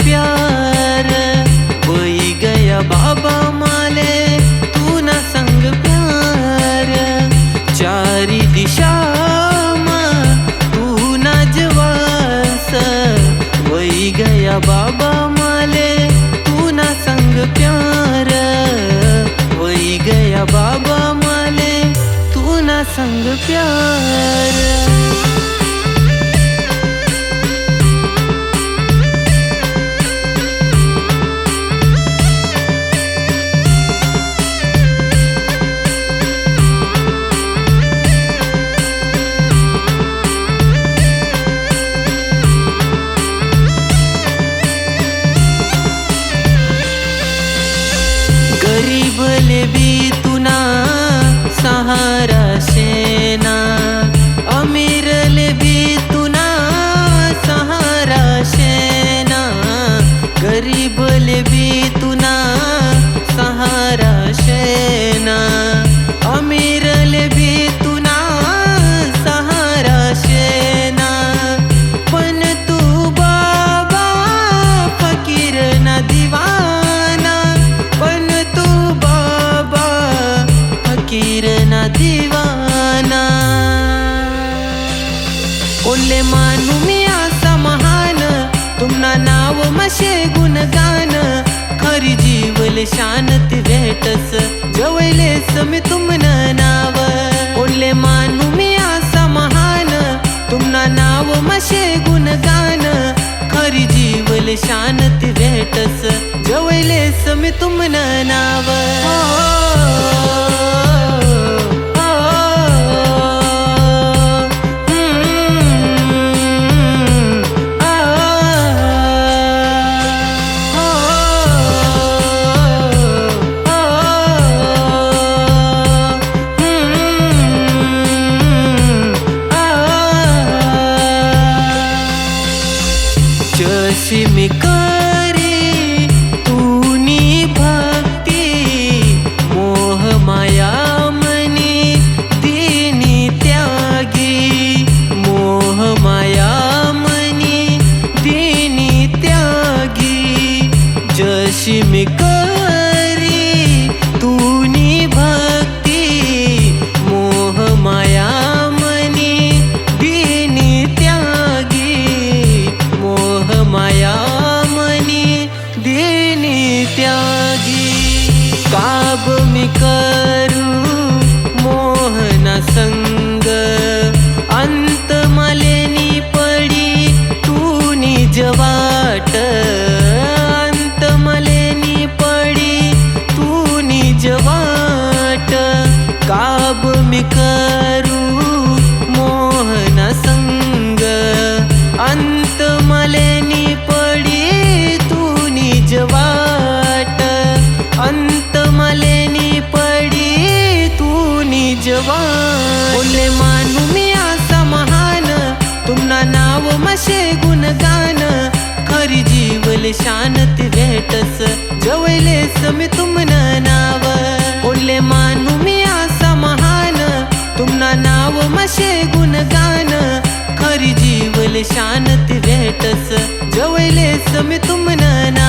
प्यार होई गया बाबा माले तू ना संग प्यार चारी दिशा तू ना जवास होई गया बाबा माले तू ना संग प्यार होई गया बाबा माले तू ना संग प्यार। गरीबले भी तुना सहारा शेना अमीरले भी तुना सहारा शेना गरीबले भी तुना सहारा शेना अमीरले भी तुना सहारा शेना पण तू बाबा फकीर ना दीवाना पण तू बाबा फकीर ना दीवाना। ओले मानू मी असा महान तुमना नाव मशे गुणगान खरी जीवल शांती भेटस जवळलेस मी तुमन नाव। ओले मानू मी असा महान तुमना नाव मशे गुणगान खरी जीवल शांती भेटस जवळलेस मी तुमन नाव। जशी मी करी तूनी भक्ती मोह माया मनी दीनी त्यागी मोह माया मनी दीनी त्यागी। जशी मी करी तूनी भक्ती मोह माया मनी दीनी त्यागी मोह माया मनी दीनी त्यागी। काब मी करू मोहना संग अंत मलेनी पडी तू निज वाट अंत मलेनी पडी तू निज वाट। काब मी करू मोहना संग अंत मलेनी पडी तू निज वाट अंत मलेनी पडी तू निज वाट। ओले मानू मी असा महान तुमना नाव मशे गुणगान खरी जीवल शांती भेटस जवळलेस मी तुमन नाव। ओले मानू मी असा महान तुमना नाव मशे गुणगान खरी जीवल शांती भेटस जवळलेस मी तुमन नाव।